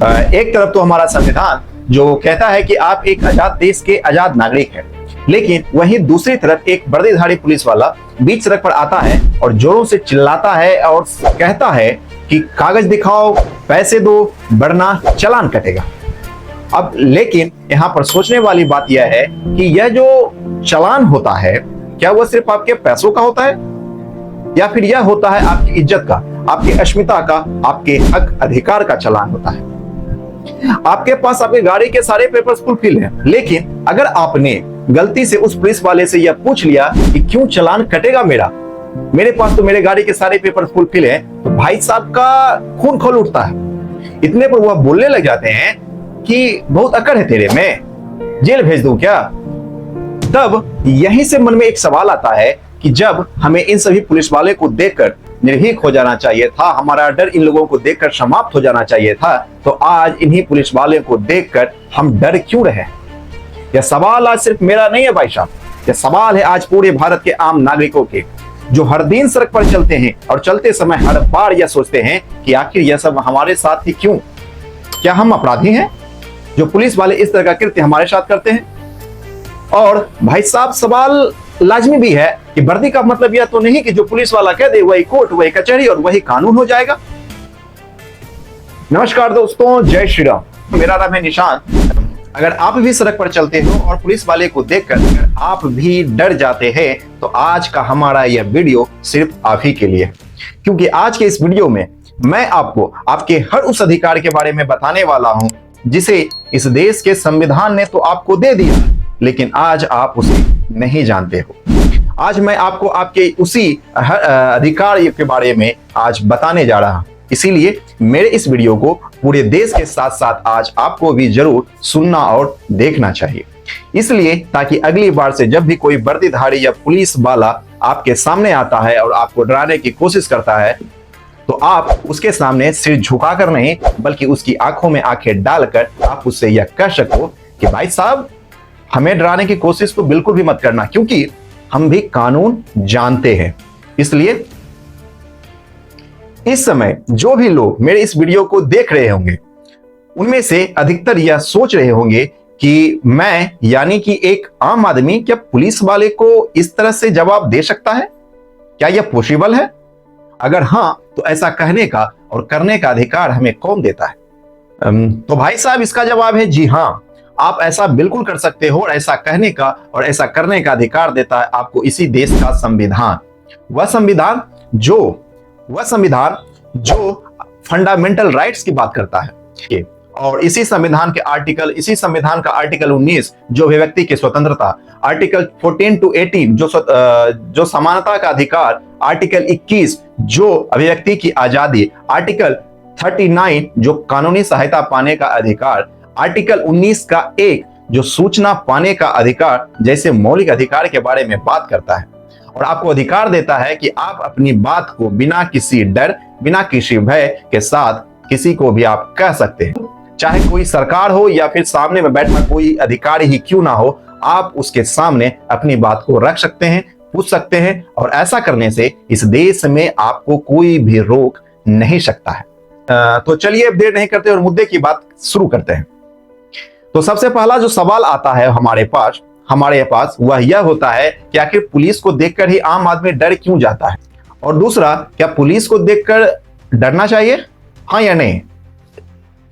एक तरफ तो हमारा संविधान जो कहता है कि आप एक आजाद देश के आजाद नागरिक हैं, लेकिन वहीं दूसरी तरफ एक वर्दीधारी पुलिस वाला बीच सड़क पर आता है और जोरों से चिल्लाता है और कहता है कि कागज दिखाओ, पैसे दो, वरना चालान कटेगा। अब लेकिन यहाँ पर सोचने वाली बात यह है कि यह जो चालान होता है, क्या वह सिर्फ आपके पैसों का होता है या फिर यह होता है आपकी इज्जत का, आपकी अस्मिता का, आपके हक अधिकार का चालान होता है। आपके पास आपकी गाड़ी के सारे पेपर्स फुलफिल हैं, लेकिन अगर आपने गलती से उस पुलिस वाले से यह पूछ लिया कि क्यों चालान कटेगा मेरे पास तो मेरे गाड़ी के सारे पेपर फुलफिल हैं, तो भाई साहब का खून खौल उठता है। इतने पर वह बोलने लग जाते हैं कि बहुत अकड़ है तेरे में, जेल भेज दूं क्या। तब यहीं से मन में एक सवाल आता है कि जब हमें इन सभी पुलिस वाले को देखकर निर्भीक हो जाना चाहिए था, हमारा डर इन लोगों को देखकर समाप्त हो जाना चाहिए था, तो आज इन्हीं पुलिस वाले को देखकर हम डर क्यों रहे। यह सवाल आज सिर्फ मेरा नहीं है भाई साहब, यह सवाल है आज पूरे भारत के आम नागरिकों के, जो हर दिन सड़क पर चलते हैं और चलते समय हर बार यह सोचते हैं कि आखिर यह सब हमारे साथ ही क्यों। क्या हम अपराधी हैं जो पुलिस वाले इस तरह का कृत्य हमारे साथ करते हैं। और भाई साहब सवाल लाजमी भी है कि वर्दी का मतलब यह तो नहीं कि जो पुलिस वाला कह दे वही कोर्ट, वही कचहरी और वही कानून हो जाएगा। नमस्कार दोस्तों, जय श्री राम। मेरा नाम है निशांत। अगर आप भी सड़क पर चलते हो और पुलिस वाले को देखकर अगर आप भी डर जाते हैं, तो आज का हमारा यह वीडियो सिर्फ आप ही के लिए, क्योंकि आज के इस वीडियो में मैं आपको आपके हर उस अधिकार के बारे में बताने वाला हूं जिसे इस देश के संविधान ने तो आपको दे दिया, लेकिन आज आप उसे नहीं जानते हो। आज मैं आपको आपके उसी अधिकार के बारे में आज बताने जा रहा हूं। इसीलिए मेरे इस वीडियो को पूरे देश के साथ साथ आज आपको भी जरूर सुनना और देखना चाहिए, इसलिए ताकि अगली बार से जब भी कोई वर्दीधारी या पुलिस वाला आपके सामने आता है और आपको डराने की कोशिश करता है, तो आप उसके सामने सिर झुकाकर नहीं बल्कि उसकी आंखों में आंखें डालकर आप उससे यह कह सको कि भाई साहब हमें डराने की कोशिश तो बिल्कुल भी मत करना, क्योंकि हम भी कानून जानते हैं। इसलिए इस समय जो भी लोग मेरे इस वीडियो को देख रहे होंगे, उनमें से अधिकतर यह सोच रहे होंगे कि मैं यानी कि एक आम आदमी क्या पुलिस वाले को इस तरह से जवाब दे सकता है, क्या यह पॉसिबल है। अगर हां, तो ऐसा कहने का और करने का अधिकार हमें कौन देता है। तो भाई साहब इसका जवाब है जी हां, आप ऐसा बिल्कुल कर सकते हो और ऐसा कहने का और ऐसा करने का अधिकार देता है आपको इसी देश का संविधान। वह संविधान जो फंडामेंटल राइट्स की बात करता है। और इसी संविधान का आर्टिकल 19 जो अभिव्यक्ति की स्वतंत्रता, आर्टिकल 14 to 18 जो समानता का अधिकार, आर्टिकल 21 जो अभिव्यक्ति की आजादी, आर्टिकल 39 जो कानूनी सहायता पाने का अधिकार, आर्टिकल 19 का 1 जो सूचना पाने का अधिकार जैसे मौलिक अधिकार के बारे में बात करता है और आपको अधिकार देता है कि आप अपनी बात को बिना किसी डर, बिना किसी भय के साथ किसी को भी आप कह सकते हैं। चाहे कोई सरकार हो या फिर सामने में बैठा कोई अधिकारी ही क्यों ना हो, आप उसके सामने अपनी बात को रख सकते हैं, पूछ सकते हैं, और ऐसा करने से इस देश में आपको कोई भी रोक नहीं सकता है। तो चलिए अब देर नहीं करते और मुद्दे की बात शुरू करते हैं। तो सबसे पहला जो सवाल आता है हमारे पास वह यह होता है कि आखिर पुलिस को देखकर ही आम आदमी डर क्यों जाता है, और दूसरा क्या पुलिस को देखकर डरना चाहिए, हाँ या नहीं।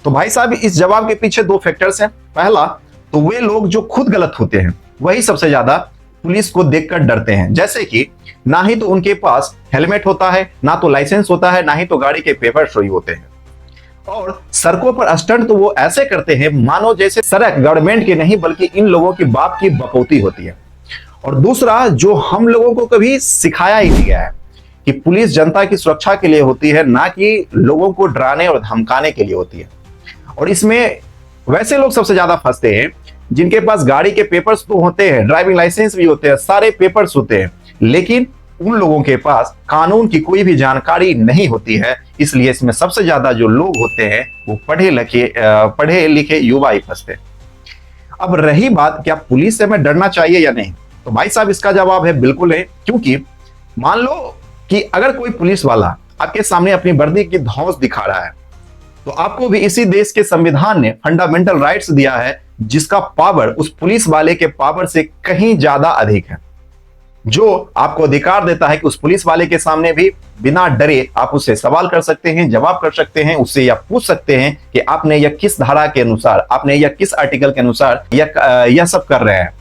तो भाई साहब इस जवाब के पीछे दो फैक्टर्स हैं। पहला तो वे लोग जो खुद गलत होते हैं वही सबसे ज्यादा पुलिस को देखकर डरते हैं, जैसे कि ना ही तो उनके पास हेलमेट होता है, ना तो लाइसेंस होता है, ना ही तो गाड़ी के पेपर सही होते हैं, और सड़कों पर स्टंट तो वो ऐसे करते हैं मानो जैसे सड़क गवर्नमेंट की नहीं बल्कि इन लोगों की बाप की बपौती होती है। और दूसरा जो हम लोगों को कभी सिखाया ही नहीं गया है कि पुलिस जनता की सुरक्षा के लिए होती है, ना कि लोगों को डराने और धमकाने के लिए होती है। और इसमें वैसे लोग सबसे ज्यादा फंसते हैं जिनके पास गाड़ी के पेपर्स तो होते हैं, ड्राइविंग लाइसेंस भी होते हैं, सारे पेपर्स होते हैं, लेकिन उन लोगों के पास कानून की कोई भी जानकारी नहीं होती है। इसलिए इसमें सबसे ज्यादा जो लोग होते हैं वो पढ़े लिखे युवा ही फंसते हैं। अब रही बात क्या पुलिस से हमें डरना चाहिए या नहीं, तो भाई साहब इसका जवाब है बिल्कुल है। क्योंकि मान लो कि अगर कोई पुलिस वाला आपके सामने अपनी वर्दी की धौंस दिखा रहा है, तो आपको भी इसी देश के संविधान ने फंडामेंटल राइट्स दिया है, जिसका पावर उस पुलिस वाले के पावर से कहीं ज्यादा अधिक है, जो आपको अधिकार देता है कि उस पुलिस वाले के सामने भी बिना डरे आप उससे सवाल कर सकते हैं, जवाब कर सकते हैं, उससे यह पूछ सकते हैं कि आपने यह किस धारा के अनुसार, आपने यह किस आर्टिकल के अनुसार यह सब कर रहे हैं।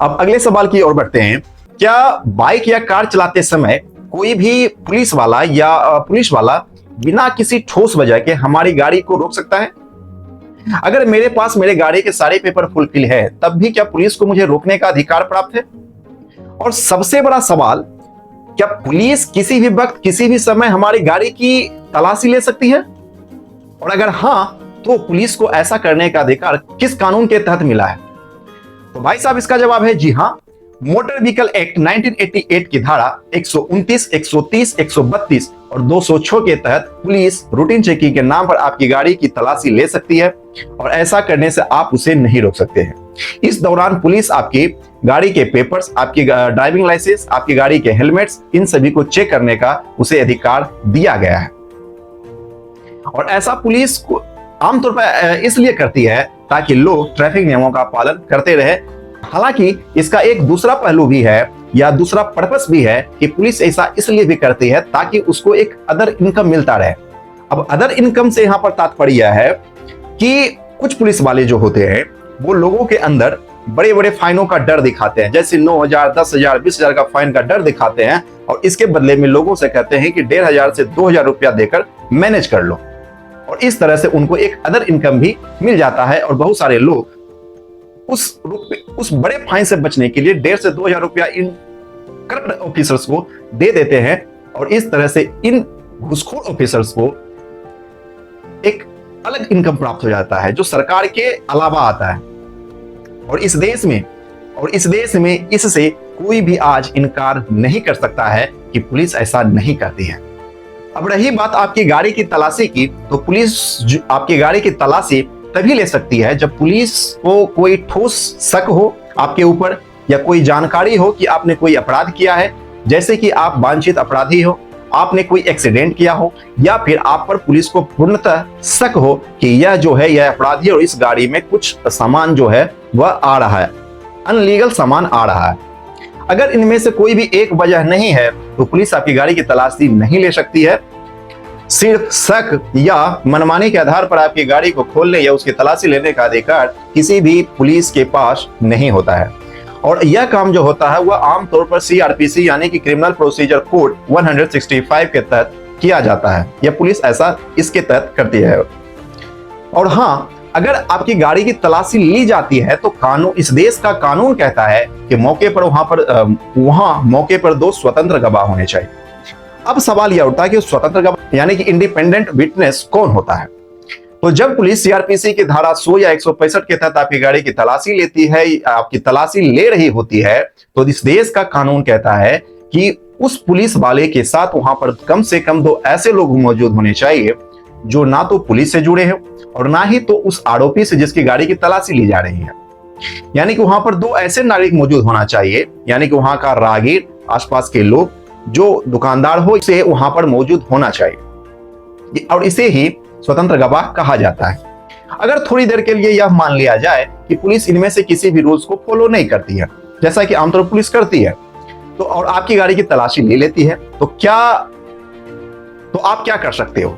अब अगले सवाल की ओर बढ़ते हैं। क्या बाइक या कार चलाते समय कोई भी पुलिस वाला बिना किसी ठोस वजह के हमारी गाड़ी को रोक सकता है? अगर मेरे पास मेरे गाड़ी के सारे पेपर फुलफिल है, तब भी क्या पुलिस को मुझे रोकने का अधिकार प्राप्त है? और सबसे बड़ा सवाल, क्या पुलिस किसी भी वक्त किसी भी समय हमारी गाड़ी की तलाशी ले सकती है? और अगर हां, तो पुलिस को ऐसा करने का अधिकार किस कानून के तहत मिला है? तो भाई साहब, इसका जवाब है जी हां, मोटर व्हीकल एक्ट 1988 की धारा 129, 130, 132 और 206 के तहत पुलिस रूटीन चेकिंग के नाम पर आपकी गाड़ी की तलाशी ले सकती है, और ऐसा करने से आप उसे नहीं रोक सकते हैं। इस दौरान पुलिस आपकी गाड़ी के पेपर्स, आपकी ड्राइविंग लाइसेंस, आपकी गाड़ी के हेलमेट्स, इन सभी को चेक करने का उसे अधिकार दिया गया है। और ऐसा पुलिस को आमतौर पर इसलिए करती है ताकि लोग ट्रैफिक नियमों का पालन करते रहे। हालांकि इसका एक दूसरा पहलू भी है, या दूसरा पर्पस भी है, कि पुलिस ऐसा इसलिए भी करती है ताकि उसको एक अदर इनकम मिलता रहे। अब अदर इनकम से यहां पर तात्पर्य है कि कुछ पुलिस वाले जो होते हैं वो लोगों के अंदर बड़े बड़े फाइनों का डर दिखाते हैं, जैसे 9,000, 10,000, 20,000 का फाइन का डर दिखाते हैं, और इसके बदले में लोगों से कहते हैं कि 1,500 से 2,000 रुपया देकर मैनेज कर लो, और इस तरह से उनको एक अदर इनकम भी मिल जाता है। और बहुत सारे लोग उस बड़े फाइन से बचने के लिए 1,500 से 2,000 रुपया इन करप्ट ऑफिसर्स को दे देते हैं, और इस तरह से इन घूसखोर ऑफिसर्स को एक अलग इनकम प्राप्त हो जाता है, जो सरकार के अलावा आता है। और इस देश में इससे कोई भी आज इनकार नहीं कर सकता है कि पुलिस ऐसा नहीं करती है। अब रही बात आपकी गाड़ी की तलाशी की, तो पुलिस आपकी गाड़ी की तलाशी तभी ले सकती है जब पुलिस को कोई ठोस शक हो आपके ऊपर, या कोई जानकारी हो कि आपने कोई अपराध किया है, जैसे कि आप वांछित अपराधी हो, आपने कोई एक्सीडेंट किया हो, या फिर आप पर पुलिस को पूर्णतः शक हो कि यह जो है यह अपराधी, और इस गाड़ी में कुछ सामान जो है वह आ रहा है, अनलीगल सामान आ रहा है। अगर इनमें से कोई भी एक वजह नहीं है, तो पुलिस आपकी गाड़ी की तलाशी नहीं ले सकती है। सिर्फ शक या मनमानी के आधार पर आपकी गाड़ी को खोलने या उसकी तलाशी लेने का अधिकार किसी भी पुलिस के पास नहीं होता है। और यह काम जो होता है वह आमतौर पर CRPC यानी कि क्रिमिनल प्रोसीजर कोड 165 के तहत किया जाता है। यह पुलिस ऐसा इसके तहत करती है। और हाँ, अगर आपकी गाड़ी की तलाशी ली जाती है तो कानून, इस देश का कानून कहता है कि मौके पर 2 स्वतंत्र गवाह होने चाहिए। अब सवाल यह उठता है कि स्वतंत्र गवाह यानी कि इंडिपेंडेंट विटनेस कौन होता है? तो जब पुलिस CRPC की धारा 100 या 165 के तहत आपकी गाड़ी की तलाशी लेती है, आपकी तलाशी ले रही होती है, तो इस देश का कानून कहता है कि उस पुलिस वाले के साथ वहां पर कम से कम 2 ऐसे लोग मौजूद होने चाहिए जो ना तो पुलिस से जुड़े हो और ना ही तो उस आरोपी से जिसकी गाड़ी की तलाशी ली जा रही है। यानी कि वहां पर 2 ऐसे नागरिक मौजूद होना चाहिए, यानी कि वहां का राहगीर, आसपास के लोग, जो दुकानदार हो, इसे वहां पर मौजूद होना चाहिए, और इसे ही स्वतंत्र गवाह कहा जाता है। अगर थोड़ी देर के लिए यह मान लिया जाए कि पुलिस इनमें से किसी भी रूल्स को फॉलो नहीं करती है, जैसा कि आमतौर पर पुलिस करती है, तो और आपकी गाड़ी की तलाशी ले लेती है, तो आप क्या कर सकते हो?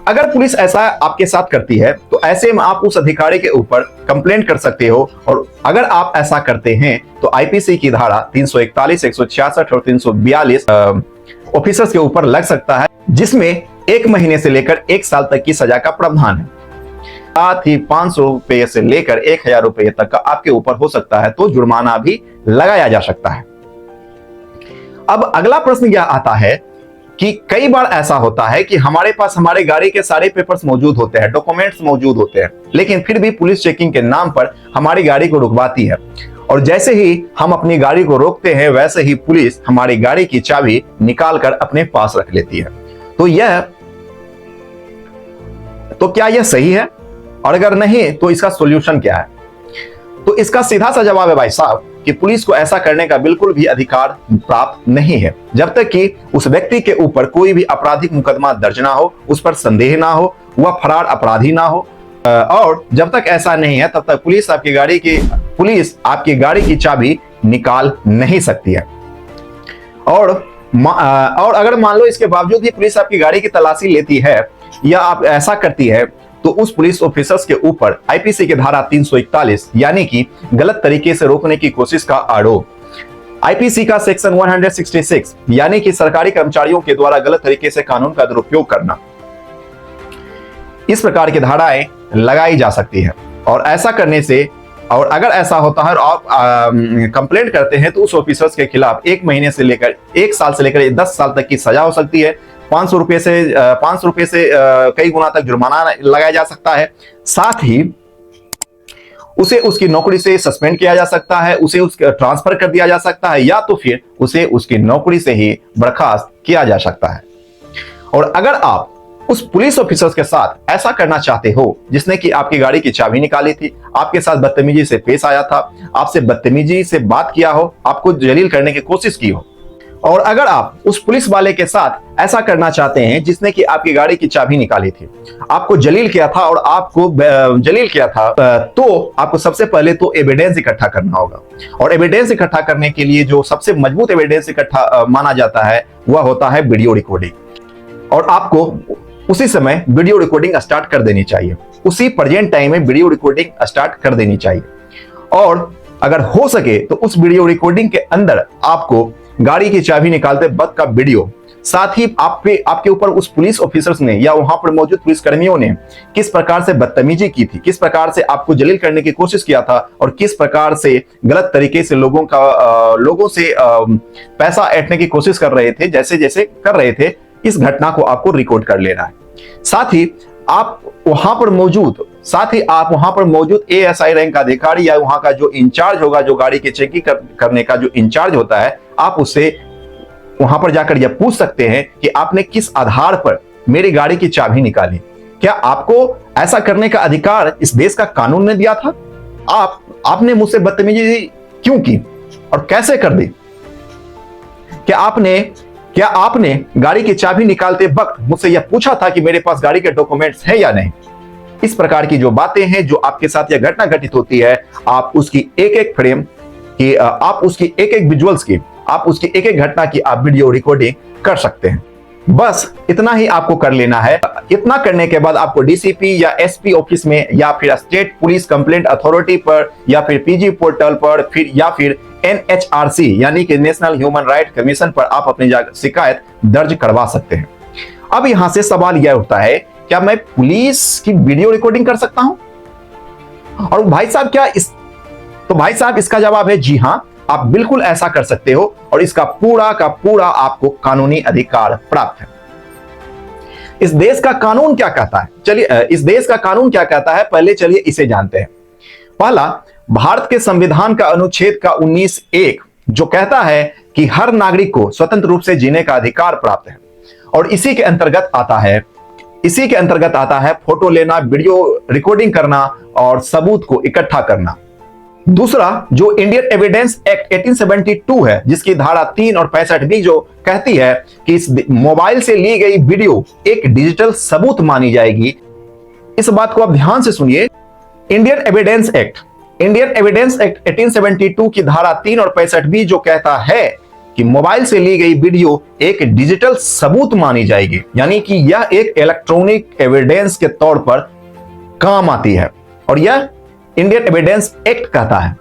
अगर पुलिस ऐसा आपके साथ करती है तो ऐसे में आप उस अधिकारी के ऊपर कंप्लेंट कर सकते हो, और अगर आप ऐसा करते हैं तो IPC की धारा 341, 166 और 342 ऑफिसर्स के ऊपर लग सकता है, जिसमें 1 महीने से लेकर 1 साल तक की सजा का प्रावधान है। साथ ही 500 रुपये से लेकर 1,000 रुपये तक का आपके ऊपर हो सकता है, तो जुर्माना भी लगाया जा सकता है। अब अगला प्रश्न यह आता है कि कई बार ऐसा होता है कि हमारे पास हमारे गाड़ी के सारे पेपर्स मौजूद होते हैं, डॉक्यूमेंट्स मौजूद होते हैं, लेकिन फिर भी पुलिस चेकिंग के नाम पर हमारी गाड़ी को रुकवाती है, और जैसे ही हम अपनी गाड़ी को रोकते हैं वैसे ही पुलिस हमारी गाड़ी की चाबी निकाल कर अपने पास रख लेती है। तो क्या यह सही है? और अगर नहीं तो इसका सॉल्यूशन क्या है? तो इसका सीधा सा जवाब है भाई साहब कि पुलिस को ऐसा करने का बिल्कुल भी अधिकार प्राप्त नहीं है जब तक कि उस व्यक्ति के ऊपर कोई भी आपराधिक मुकदमा दर्ज ना हो, उस पर संदेह ना हो, वह फरार अपराधी ना हो। और जब तक ऐसा नहीं है तब तक पुलिस आपकी गाड़ी की चाबी निकाल नहीं सकती है। और अगर मान लो इसके बावजूद भी पुलिस आपकी गाड़ी की तलाशी लेती है या आप ऐसा करती है तो उस पुलिस ऑफिसर्स के ऊपर आईपीसी की धारा 341 यानी कि गलत तरीके से रोकने की कोशिश का आरोप, आईपीसी का सेक्शन 166 यानी कि सरकारी कर्मचारियों के द्वारा गलत तरीके से कानून का दुरुपयोग करना, इस प्रकार की धाराएं लगाई जा सकती है। और ऐसा करने से, और अगर ऐसा होता है और आप कंप्लेंट करते हैं तो उस ऑफिसर्स के खिलाफ 1 महीने से लेकर 1 साल से लेकर 10 साल तक की सजा हो सकती है। 500 रुपए से कई गुना तक जुर्माना लगाया जा सकता है। साथ ही उसे उसकी नौकरी से सस्पेंड किया जा सकता है, उसे उसका ट्रांसफर कर दिया जा सकता है, या तो फिर उसे उसकी नौकरी से ही बर्खास्त किया जा सकता है। और अगर आप उस पुलिस ऑफिसर्स के साथ ऐसा करना चाहते हो जिसने कि आपकी गाड़ी की चाबी निकाली थी, आपके साथ बदतमीजी से पेश आया था, आपसे बदतमीजी से बात किया हो, आपको जलील करने की कोशिश की हो, और अगर आप उस पुलिस वाले के साथ ऐसा करना चाहते हैं जिसने कि आपकी गाड़ी की चाबी निकाली थी, आपको जलील किया था और आपको जलील किया था, तो आपको सबसे पहले तो एविडेंस इकट्ठा करना होगा। और एविडेंस इकट्ठा करने के लिए जो सबसे मजबूत एविडेंस इकट्ठा माना जाता है वह होता है वीडियो रिकॉर्डिंग। और आपको उसी समय वीडियो रिकॉर्डिंग स्टार्ट कर देनी चाहिए, उसी प्रेजेंट टाइम में वीडियो रिकॉर्डिंग स्टार्ट कर देनी चाहिए। और अगर हो सके तो उस वीडियो रिकॉर्डिंग के अंदर आपको गाड़ी की चाबी निकालते वक्त का वीडियो, साथ ही आपके ऊपर उस पुलिस ऑफिसर्स ने या वहां पर मौजूद पुलिस कर्मियों ने किस प्रकार से बदतमीजी की थी, किस प्रकार से आपको जलील करने की कोशिश किया था और किस प्रकार से गलत तरीके से लोगों से पैसा ऐंठने की कोशिश कर रहे थे, जैसे जैसे कर रहे थे, इस घटना को आपको रिकॉर्ड कर लेना है। साथ ही आप वहां पर मौजूद एएसआई रैंक का अधिकारी या वहां का जो इंचार्ज होगा, जो गाड़ी की चेकिंग करने का जो इंचार्ज होता है, आप उससे वहां पर जाकर यह पूछ सकते हैं कि आपने किस आधार पर मेरी गाड़ी की चाबी निकाली। क्या आपको ऐसा करने का अधिकार इस देश का कानून ने दिया था? आपने मुझसे बदतमीजी क्यों की और कैसे कर दी? क्या आपने गाड़ी की चाबी निकालते वक्त मुझसे यह पूछा था कि मेरे पास गाड़ी के डॉक्यूमेंट्स हैं या नहीं? इस प्रकार की जो बातें हैं, जो आपके साथ यह घटना घटित होती है, आप उसकी एक-एक फ्रेम की, आप उसकी एक-एक विजुअल्स की, आप उसकी एक-एक घटना की आप वीडियो रिकॉर्डिंग कर सकते हैं। बस इतना ही आपको कर लेना है। इतना करने के बाद आपको डीसीपी या एसपी ऑफिस में या फिर स्टेट पुलिस कंप्लेंट अथॉरिटी पर या फिर पीजी पोर्टल पर या फिर एनएचआरसी यानी कि नेशनल ह्यूमन राइट कमीशन पर आप अपनी शिकायत दर्ज करवा सकते हैं। अब यहां से सवाल यह उठता है, क्या मैं पुलिस की वीडियो रिकॉर्डिंग कर सकता हूं? और भाई साहब इसका जवाब है जी हां, आप बिल्कुल ऐसा कर सकते हो और इसका पूरा का पूरा आपको कानूनी अधिकार प्राप्त है। इस देश का कानून क्या कहता है? पहले चलिए इसे जानते हैं। पहला, भारत के संविधान का अनुच्छेद का 19(1) जो कहता है कि हर नागरिक को स्वतंत्र रूप से जीने का अधिकार प्राप्त है, और इसी के अंतर्गत आता है फोटो लेना, वीडियो रिकॉर्डिंग करना और सबूत को इकट्ठा करना। दूसरा, जो इंडियन एविडेंस एक्ट 1872 है, जिसकी धारा 3 और 65 जो कहती है कि इस मोबाइल से ली गई वीडियो एक डिजिटल सबूत मानी जाएगी। इस बात को आप ध्यान से सुनिए। इंडियन एविडेंस एक्ट 1872 की धारा 3 और 65 जो कहता है कि मोबाइल से ली गई वीडियो एक डिजिटल सबूत मानी जाएगी, यानी कि यह एक इलेक्ट्रॉनिक एविडेंस के तौर पर काम आती है, और यह इंडियन एविडेंस एक्ट कहता है।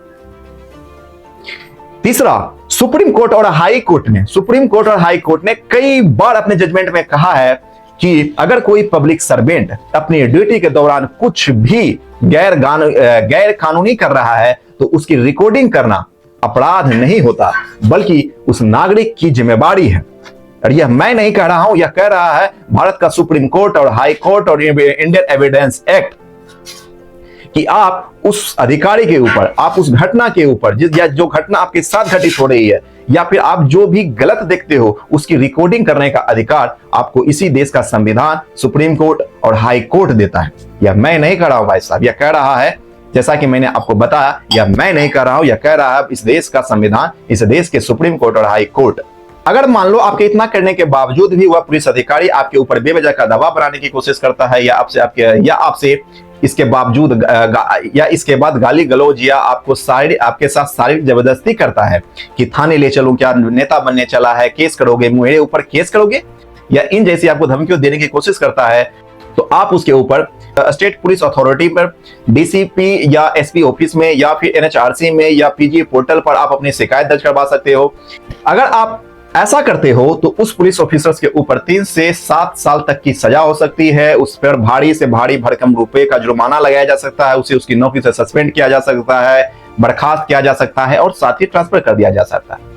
तीसरा, सुप्रीम कोर्ट और हाई कोर्ट ने कई बार अपने जजमेंट में कहा है कि अगर कोई पब्लिक सर्वेंट अपनी ड्यूटी के दौरान कुछ भी गैर कानूनी कर रहा है तो उसकी रिकॉर्डिंग करना अपराध नहीं होता, बल्कि उस नागरिक की जिम्मेदारी है। और यह मैं नहीं कह रहा हूं, यह कह रहा है भारत का सुप्रीम कोर्ट और हाई कोर्ट और इंडियन एविडेंस एक्ट, कि आप उस अधिकारी के ऊपर, आप उस घटना के ऊपर, जो घटना आपके साथ घटित हो रही है या फिर आप जो भी गलत देखते हो, उसकी रिकॉर्डिंग करने का अधिकार आपको इसी देश का संविधान, सुप्रीम कोर्ट और हाई कोर्ट देता है। यह मैं नहीं कह रहा हूं भाई साहब, यह कह रहा है जैसा कि मैंने आपको बताया, या मैं नहीं कर रहा हूं, या कह रहा है इस देश का संविधान, इस देश के सुप्रीम कोर्ट और हाई कोर्ट। अगर मान लो आपके इतना करने के बावजूद भी वह पुलिस अधिकारी आपके ऊपर बेवजह का दबाव बनाने की कोशिश करता है, या आपसे इसके बावजूद या इसके बाद गाली गलौज या आपके साथ शारीरिक जबरदस्ती करता है कि थाने ले चलूं, क्या नेता बनने चला है, केस करोगे, मेरे ऊपर केस करोगे, या इन जैसी आपको धमकियों देने की कोशिश करता है, तो आप उसके ऊपर स्टेट पुलिस अथॉरिटी पर, डीसीपी या एसपी ऑफिस में, या फिर एनएचआरसी में, या पीजी पोर्टल पर आप अपनी शिकायत दर्ज करवा सकते हो। अगर आप ऐसा करते हो तो उस पुलिस ऑफिसर्स के ऊपर 3 से 7 साल तक की सजा हो सकती है, उस पर भारी से भारी भरकम रुपए का जुर्माना लगाया जा सकता है, उसे उसकी नौकरी से सस्पेंड किया जा सकता है, बर्खास्त किया जा सकता है, और साथ ही ट्रांसफर कर दिया जा सकता है।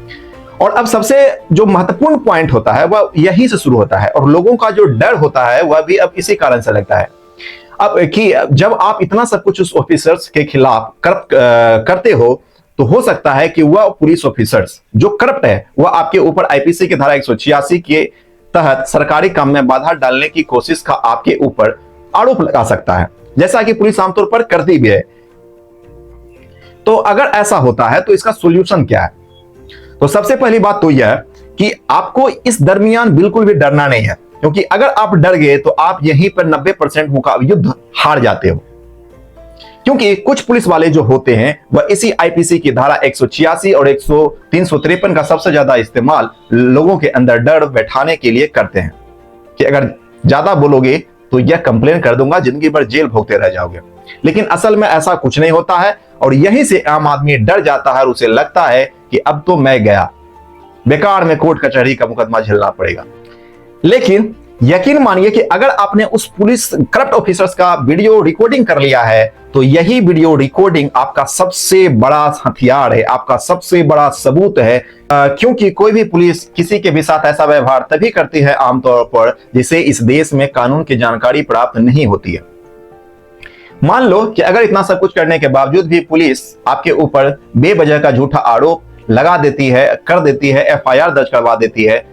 और अब सबसे जो महत्वपूर्ण पॉइंट होता है वह यहीं से शुरू होता है, और लोगों का जो डर होता है वह भी अब इसी कारण से लगता है। अब कि जब आप इतना सब कुछ उस ऑफिसर्स के खिलाफ करते हो तो सकता है कि वह पुलिस ऑफिसर्स जो करप्ट है वह आपके ऊपर आईपीसी की धारा 186 के तहत सरकारी काम में बाधा डालने की कोशिश का आपके ऊपर आरोप लगा सकता है, जैसा कि पुलिस आमतौर पर करती भी है। तो अगर ऐसा होता है तो इसका सॉल्यूशन क्या है? तो सबसे पहली बात तो यह कि आपको इस दरमियान बिल्कुल भी डरना नहीं है, क्योंकि अगर आप डर गए तो आप यहीं पर 90% युद्ध हार जाते हो। क्योंकि कुछ पुलिस वाले जो होते हैं वह इसी आईपीसी की धारा 186 और 353 का सबसे ज्यादा इस्तेमाल लोगों के अंदर डर बैठाने के लिए करते हैं कि अगर ज्यादा बोलोगे तो यह कंप्लेन कर दूंगा, जिंदगी भर जेल भोगते रह जाओगे। लेकिन असल में ऐसा कुछ नहीं होता है, और यहीं से आम आदमी डर जाता है और उसे लगता है कि अब तो मैं गया, बेकार में कोर्ट कचहरी का मुकदमा झेलना पड़ेगा। लेकिन यकीन मानिए कि अगर आपने उस पुलिस करप्ट ऑफिसर्स का वीडियो रिकॉर्डिंग कर लिया है तो यही वीडियो रिकॉर्डिंग आपका सबसे बड़ा हथियार है, आपका सबसे बड़ा सबूत है। क्योंकि कोई भी पुलिस किसी के भी साथ ऐसा व्यवहार तभी करती है आमतौर पर जिसे इस देश में कानून की जानकारी प्राप्त नहीं होती है। मान लो कि अगर इतना सब कुछ करने के बावजूद भी पुलिस आपके ऊपर बेवजह का झूठा आरोप लगा देती है, कर देती है, एफआईआर दर्ज करवा देती है,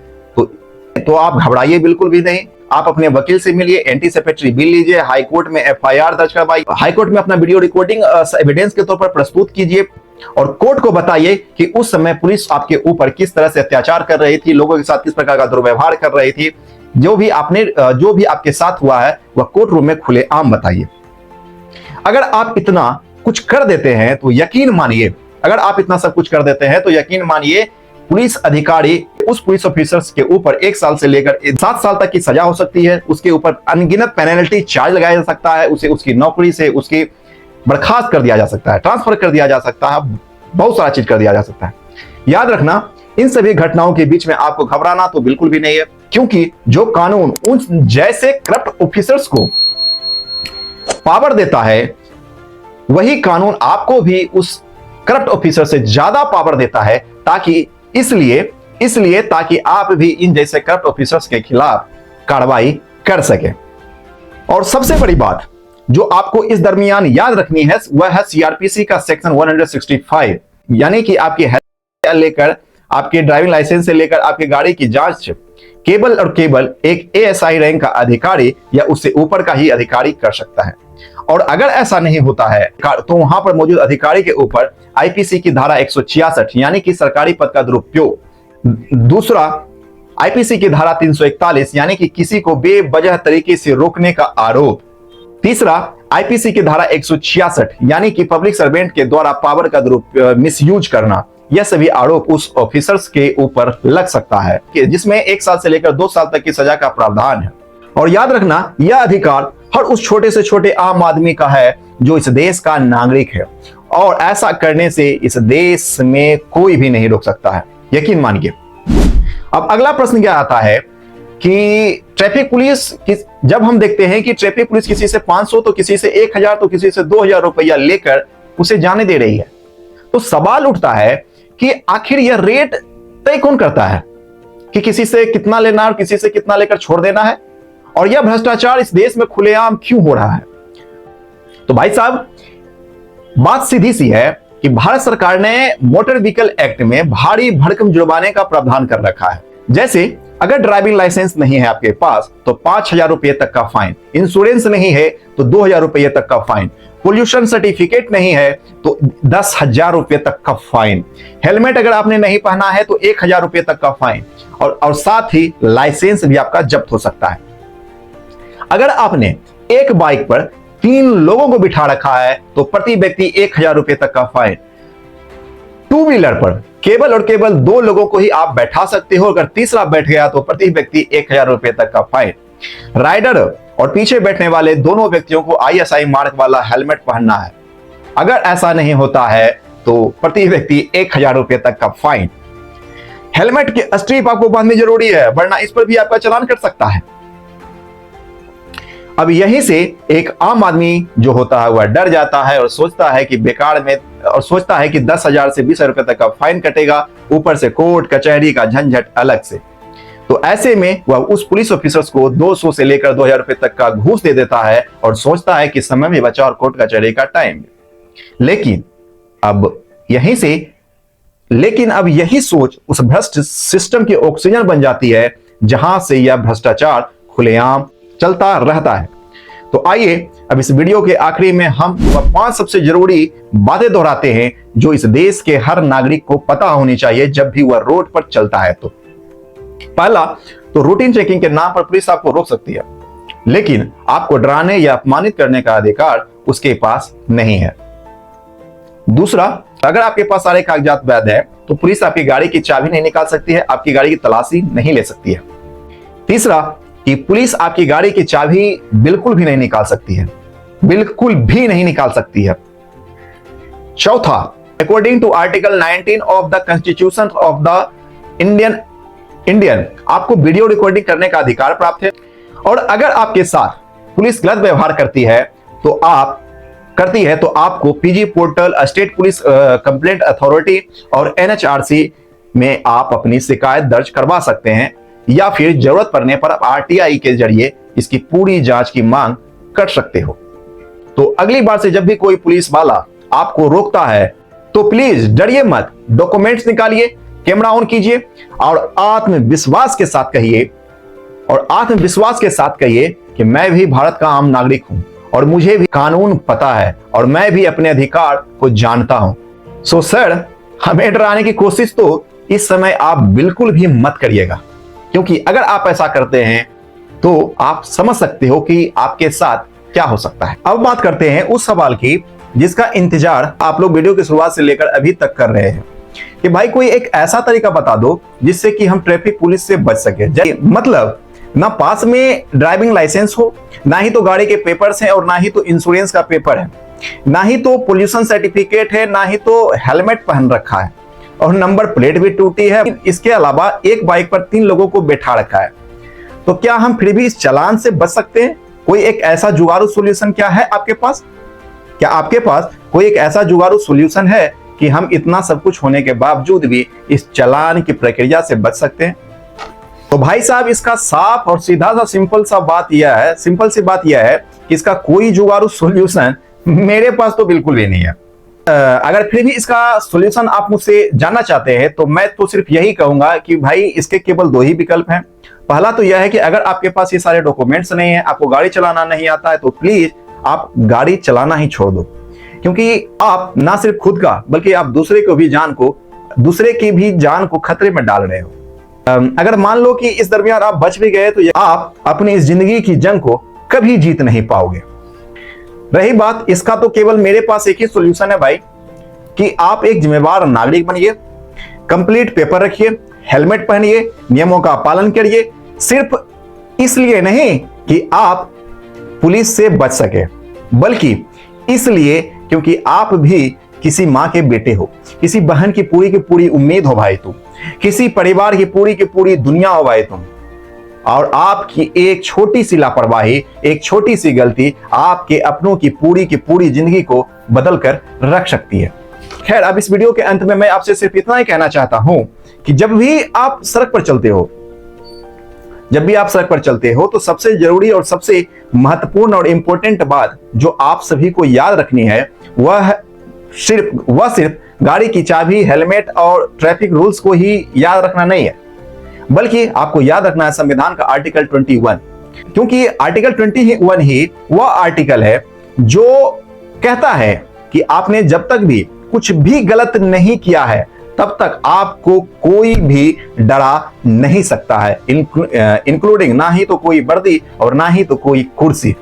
तो आप घबराइए बिल्कुल भी नहीं। आप अपने वकील से मिलिए, एंटीसिपेटरी बिल लीजिए, हाई कोर्ट में एफआईआर दर्ज करवाइए, हाई कोर्ट में अपना वीडियो रिकॉर्डिंग एविडेंस के तौर पर प्रस्तुत कीजिए, और कोर्ट को बताइए कि उस समय पुलिस आपके ऊपर किस तरह से अत्याचार कर रही थी, लोगों के साथ किस प्रकार का दुर्व्यवहार कर रही थी। जो भी आपके साथ हुआ है वह कोर्ट रूम में खुलेआम बताइए। अगर आप इतना कुछ कर देते हैं तो यकीन मानिए, अगर आप इतना सब कुछ कर देते हैं तो यकीन मानिए पुलिस अधिकारी उस पुलिस ऑफिसर्स के ऊपर 1 साल से लेकर 7 साल तक की सजा हो सकती है, उसके ऊपर अनगिनत पेनल्टी चार्ज लगाया जा सकता है, उसे उसकी नौकरी से उसकी बर्खास्त कर दिया जा सकता है, ट्रांसफर कर दिया जा सकता है, बहुत सारा चीज कर दिया जा सकता है। याद रखना, इन सभी घटनाओं के बीच में आपको घबराना तो बिल्कुल भी नहीं है, क्योंकि जो कानून उन जैसे करप्ट ऑफिसर्स को पावर देता है वही कानून आपको भी उस करप्ट ऑफिसर से ज्यादा पावर देता है, ताकि इसलिए ताकि आप भी इन जैसे करप्ट ऑफिसर्स के खिलाफ कार्रवाई कर सके। और सबसे बड़ी बात जो आपको इस दरमियान याद रखनी है वह है सीआरपीसी का सेक्शन 165, यानी कि आपकी हेल्थ लेकर आपके ड्राइविंग लाइसेंस से लेकर आपकी गाड़ी की जांच केवल और केवल एक एएसआई रैंक का अधिकारी या उससे ऊपर का ही अधिकारी कर सकता है। और अगर ऐसा नहीं होता है तो वहां पर मौजूद अधिकारी के ऊपर आईपीसी की धारा 166 यानी कि सरकारी पद का दुरुपयोग, दूसरा आईपीसी की धारा 341 यानी कि किसी को बेवजह तरीके से रोकने का आरोप, तीसरा आईपीसी की धारा 166 यानी कि पब्लिक सर्वेंट के द्वारा पावर का मिसयूज करना, यह सभी आरोप उस ऑफिसर्स के ऊपर लग सकता है, जिसमें 1 साल से लेकर 2 साल तक की सजा का प्रावधान है। और याद रखना, यह अधिकार हर उस छोटे से छोटे आम आदमी का है जो इस देश का नागरिक है, और ऐसा करने से इस देश में कोई भी नहीं रोक सकता है, यकीन मानिए। अब अगला प्रश्न क्या आता है कि ट्रैफिक पुलिस जब हम देखते हैं कि ट्रैफिक पुलिस किसी से 500 तो किसी से 1000 तो किसी से 2000 रुपया लेकर उसे जाने दे रही है, तो सवाल उठता है कि आखिर यह रेट तय कौन करता है कि किसी से कितना लेना और किसी से कितना लेकर छोड़ देना है, और यह भ्रष्टाचार इस देश में खुलेआम क्यों हो रहा है? तो भाई साहब, बात सीधी सी है कि भारत सरकार ने मोटर व्हीकल एक्ट में भारी भरकम जुर्माने का प्रावधान कर रखा है। जैसे अगर ड्राइविंग लाइसेंस नहीं है आपके पास तो 5,000 रुपए तक का फाइन, इंश्योरेंस नहीं है तो 2,000 रुपए तक का फाइन, पोल्यूशन सर्टिफिकेट नहीं है तो 10,000 रुपए तक का फाइन, हेलमेट अगर आपने नहीं पहना है तो 1,000 रुपए तक का फाइन, और साथ ही लाइसेंस भी आपका जब्त हो सकता है। अगर आपने एक बाइक पर 3 लोगों को बिठा रखा है तो प्रति व्यक्ति 1,000 रुपए तक का फाइन। 2 व्हीलर पर केवल और केवल 2 लोगों को ही आप बैठा सकते हो, अगर तीसरा बैठ गया तो प्रति व्यक्ति 1,000 रुपए तक का फाइन। राइडर और पीछे बैठने वाले दोनों व्यक्तियों को ISI मार्क वाला हेलमेट पहनना है, अगर ऐसा नहीं होता है तो प्रति व्यक्ति 1,000 रुपए तक का फाइन। हेलमेट की स्ट्रिप आपको बांधनी जरूरी है, वरना इस पर भी आपका चालान कट सकता है। अब यहीं से एक आम आदमी जो होता है वह डर जाता है और सोचता है कि बेकार में, और सोचता है कि 10,000 से 20,000 रुपए तक का फाइन कटेगा, ऊपर से कोर्ट कचहरी का झंझट अलग से। तो ऐसे में वह उस पुलिस ऑफिसर्स को 200 से लेकर 2,000 रुपए तक का घूस दे देता है और सोचता है कि समय भी बचा और कोर्ट कचहरी का टाइम। लेकिन अब यही सोच उस भ्रष्ट सिस्टम की ऑक्सीजन बन जाती है, जहां से यह भ्रष्टाचार खुलेआम चलता रहता है। तो आइए अब इस वीडियो के आखिरी में हम 5 सबसे जरूरी बातें दोहराते हैं जो इस देश के हर नागरिक को पता होनी चाहिए जब भी वह रोड पर चलता है। तो पहला, तो रूटीन चेकिंग के नाम पर पुलिस आपको रोक सकती है, लेकिन आपको डराने या अपमानित करने का अधिकार उसके पास नहीं है। दूसरा, अगर आपके पास सारे कागजात वैध है तो पुलिस आपकी गाड़ी की चाबी नहीं निकाल सकती है, आपकी गाड़ी की तलाशी नहीं ले सकती है। तीसरा, कि पुलिस आपकी गाड़ी की चाबी बिल्कुल भी नहीं निकाल सकती है, बिल्कुल भी नहीं निकाल सकती है। चौथा, according to article 19 of the constitution of the Indian आपको वीडियो रिकॉर्डिंग करने का अधिकार प्राप्त है, और अगर आपके साथ पुलिस गलत व्यवहार करती है तो आपको PG portal, state police complaint authority और NHRC में आप अपनी शिकायत दर्ज करवा सकते हैं, या फिर जरूरत पड़ने पर आप RTI के जरिए इसकी पूरी जांच की मांग कर सकते हो। तो अगली बार से जब भी कोई पुलिस वाला आपको रोकता है तो प्लीज डरिए मत, डॉक्यूमेंट्स निकालिए, कैमरा ऑन कीजिए और आत्मविश्वास के साथ कहिए कि मैं भी भारत का आम नागरिक हूं और मुझे भी कानून पता है और मैं भी अपने अधिकार को जानता हूं। सो सर, हमें डराने की कोशिश तो इस समय आप बिल्कुल भी मत करिएगा, क्योंकि अगर आप ऐसा करते हैं तो आप समझ सकते हो कि आपके साथ क्या हो सकता है। अब बात करते हैं उस सवाल की जिसका इंतजार आप लोग वीडियो की शुरुआत से लेकर अभी तक कर रहे हैं कि भाई कोई एक ऐसा तरीका बता दो जिससे कि हम ट्रैफिक पुलिस से बच सके। मतलब ना पास में ड्राइविंग लाइसेंस हो, ना ही तो गाड़ी के पेपर्स हैं और ना ही तो इंश्योरेंस का पेपर है, ना ही तो पोल्यूशन सर्टिफिकेट है, ना ही तो हेलमेट पहन रखा है और नंबर प्लेट भी टूटी है। इसके अलावा एक बाइक पर 3 लोगों को बैठा रखा है। तो क्या हम फिर भी इस चालान से बच सकते हैं? कोई एक ऐसा जुगाड़ू सॉल्यूशन क्या है आपके पास? क्या आपके पास कोई एक ऐसा जुगाड़ू सॉल्यूशन है कि हम इतना सब कुछ होने के बावजूद भी इस चालान की प्रक्रिया से बच सकते हैं? तो भाई साहब, इसका साफ और सीधा सा सिंपल सी बात यह है कि इसका कोई जुगाड़ू सॉल्यूशन मेरे पास तो बिल्कुल भी नहीं है। अगर फिर भी इसका सॉल्यूशन आप मुझसे जानना चाहते हैं तो मैं तो सिर्फ यही कहूंगा कि भाई इसके केवल 2 ही विकल्प हैं। पहला तो यह है कि अगर आपके पास ये सारे डॉक्यूमेंट्स नहीं है, आपको गाड़ी चलाना नहीं आता है, तो प्लीज आप गाड़ी चलाना ही छोड़ दो, क्योंकि आप ना सिर्फ खुद का बल्कि आप दूसरे की भी जान को खतरे में डाल रहे हो। अगर मान लो कि इस दरमियान आप बच भी गए तो आप अपनी इस जिंदगी की जंग को कभी जीत नहीं पाओगे। रही बात इसका, तो केवल मेरे पास एक ही सॉल्यूशन है भाई कि आप एक जिम्मेदार नागरिक बनिए, कंप्लीट पेपर रखिए, हेलमेट पहनिए, नियमों का पालन करिए, सिर्फ इसलिए नहीं कि आप पुलिस से बच सके, बल्कि इसलिए क्योंकि आप भी किसी माँ के बेटे हो, किसी बहन की पूरी उम्मीद हो भाई तुम, किसी परिवार की पूरी दुनिया हो भाई तुम, और आपकी एक छोटी सी लापरवाही, एक छोटी सी गलती आपके अपनों की पूरी जिंदगी को बदल कर रख सकती है। खैर, अब इस वीडियो के अंत में मैं आपसे सिर्फ इतना ही कहना चाहता हूं कि जब भी आप सड़क पर चलते हो तो सबसे जरूरी और सबसे महत्वपूर्ण और इंपॉर्टेंट बात जो आप सभी को याद रखनी है वह सिर्फ गाड़ी की चाबी, हेलमेट और ट्रैफिक रूल्स को ही याद रखना नहीं है, बल्कि आपको याद रखना है संविधान का आर्टिकल 21, क्योंकि आर्टिकल 21 ही वह आर्टिकल है जो कहता है कि आपने जब तक भी कुछ भी गलत नहीं किया है तब तक आपको कोई भी डरा नहीं सकता है, इंक्लूडिंग ना ही तो कोई वर्दी और ना ही तो कोई कुर्सी।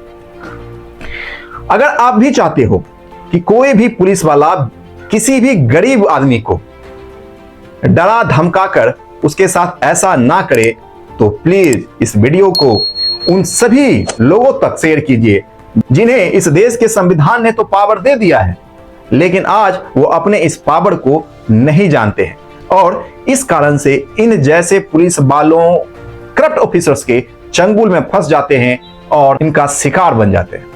अगर आप भी चाहते हो कि कोई भी पुलिस वाला किसी भी गरीब आदमी को डरा धमकाकर उसके साथ ऐसा ना करे, तो प्लीज इस वीडियो को उन सभी लोगों तक शेयर कीजिए जिन्हें इस देश के संविधान ने तो पावर दे दिया है, लेकिन आज वो अपने इस पावर को नहीं जानते हैं और इस कारण से इन जैसे पुलिस वालों, करप्ट ऑफिसर्स के चंगुल में फंस जाते हैं और इनका शिकार बन जाते हैं।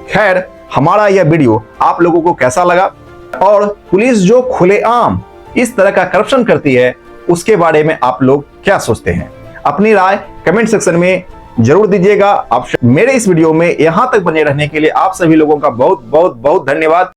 खैर, हमारा यह वीडियो आप लोगों को कैसा लगा और पुलिस जो खुलेआम इस तरह का करप्शन करती है उसके बारे में आप लोग क्या सोचते हैं? अपनी राय कमेंट सेक्शन में जरूर दीजिएगा। आप मेरे इस वीडियो में यहां तक बने रहने के लिए आप सभी लोगों का बहुत बहुत बहुत धन्यवाद।